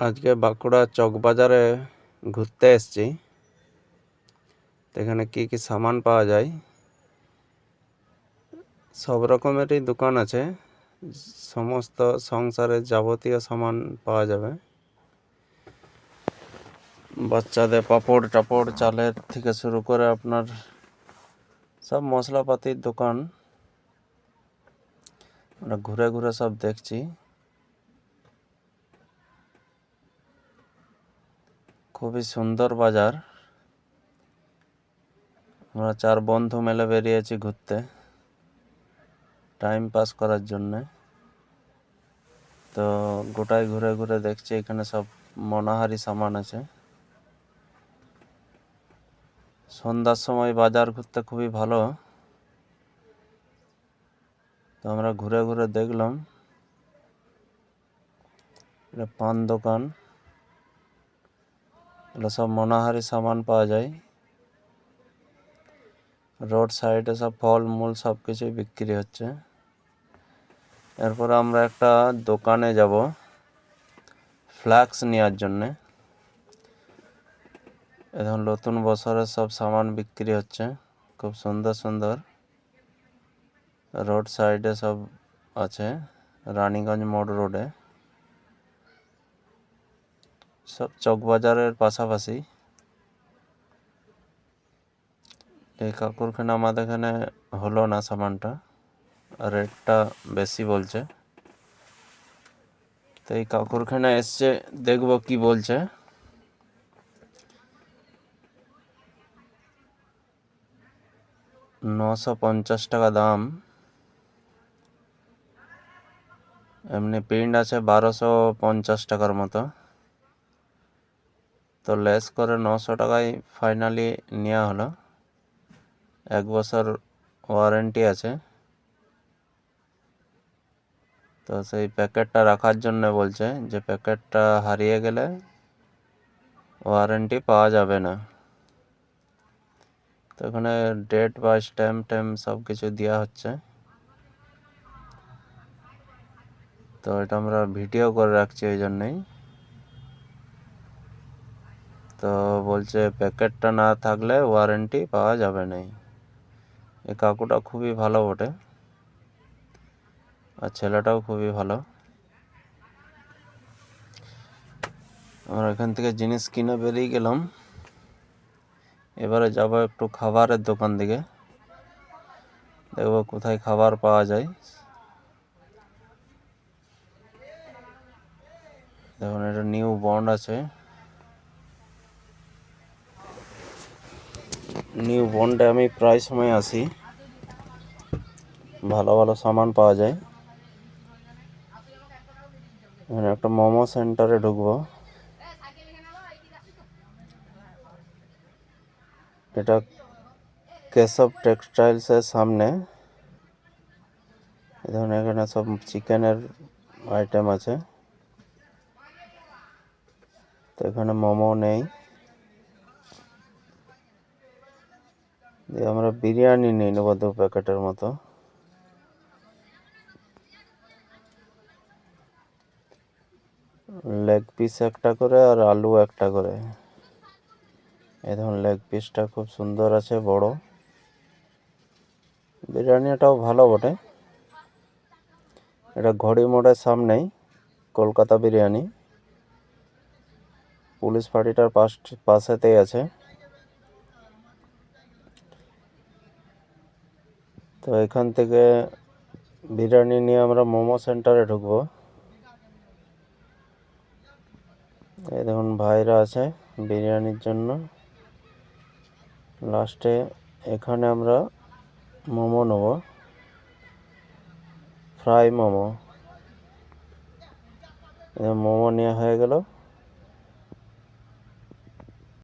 আজকে বাঁকুড়া চকবাজারে ঘুরতে এসেছি। তো এখানে কি কি সামান পাওয়া যায়, সব রকমেরই দোকান আছে। সমস্ত সংসারের যাবতীয় সামান পাওয়া যাবে। বাচ্চাদের পাপড় টাপড়, চালের থেকে শুরু করে আপনার সব মশলাপাতির দোকান। আমরা ঘুরে ঘুরে সব দেখছি। খুবই সুন্দর বাজার। আমরা 4 বন্ধু মিলে বেরিয়েছি ঘুরতে, টাইম পাস করার জন্যে। তো গোটায় ঘুরে ঘুরে দেখছি এখানে সব মনোহারি সামান আছে। সন্ধ্যার সময় বাজার ঘুরতে খুবই ভালো। তো আমরা ঘুরে ঘুরে দেখলাম। এটা পান দোকান, এগুলো সব মনোহারি সামান পাওয়া যায়। রোড সাইডে সব ফল মূল সব কিছুই বিক্রি হচ্ছে। এরপরে আমরা একটা দোকানে যাব ফ্লাক্স নেওয়ার জন্যে। এখন নতুন বছরের সব সামান বিক্রি হচ্ছে, খুব সুন্দর সুন্দর। রোড সাইডে সব আছে, রানীগঞ্জ মোড় রোডে, সব চকবাজারের পাশাপাশি। এই কাকুরখানে আমাদের এখানে হলো না সামানটা, রেটটা বেশি বলছে। তো এই কাকুরখানে এসছে, দেখবো কি বলছে। $950 দাম। এমনি প্রিন্ট আছে 1250 মতো। তো লেস করে 900 টাকায় ফাইনালি নেওয়া হলো। 1 বছর ওয়ারেন্টি আছে। তো সেই প্যাকেটটা রাখার জন্য বলছে যে প্যাকেটটা হারিয়ে গেলে ওয়ারেন্টি পাওয়া যাবে না। তো এখানে ডেট বা স্ট্যাম্প সব কিছু দেওয়া হচ্ছে। তো এটা আমরা ভিডিও করে রাখছি ওই জন্যই। তো বলছে প্যাকেটটা না থাকলে ওয়ারেন্টি পাওয়া যাবে না। এই কাকুটা খুবই ভালো বটে, আর ছেলেটাও খুবই ভালো। আমরা এখান থেকে জিনিস কিনে বেরিয়ে গেলাম। এবারে যাব একটু খাবারের দোকান দিকে, দেখবো কোথায় খাবার পাওয়া যায়। দেখুন, এটা নিউ বন্ড আছে। নিউ বন্ডে আমি প্রায় সময় আসি, ভালো ভালো সামান পাওয়া যায়। এখানে একটা মোমো সেন্টারে ঢুকবো। এটা কেশব টেক্সটাইলসের সামনে। দেখুন, এখানে সব চিকেনের আইটেম আছে। তো এখানে মোমো নেই। আমরা বিরিয়ানি নিয়ে নেবো 2 প্যাকেটের মতো। লেগ পিস একটা করে আর আলু একটা করে। এই দেখুন, লেগ পিসটা খুব সুন্দর আছে, বড়। বিরিয়ানিটাও ভালো বটে। এটা ঘড়ি মোড়ের সামনেই, কলকাতা বিরিয়ানি। পুলিশ ফাঁড়িটার পাশেতেই আছে। তো এখান থেকে বিরিয়ানি নিয়ে আমরা মোমো সেন্টারে ঢুকবো। এই দেখুন, ভাইরা আছে বিরিয়ানির জন্য। লাস্টে এখানে আমরা মোমো নেব, ফ্রাই মোমো। মোমো নেওয়া হয়ে গেল।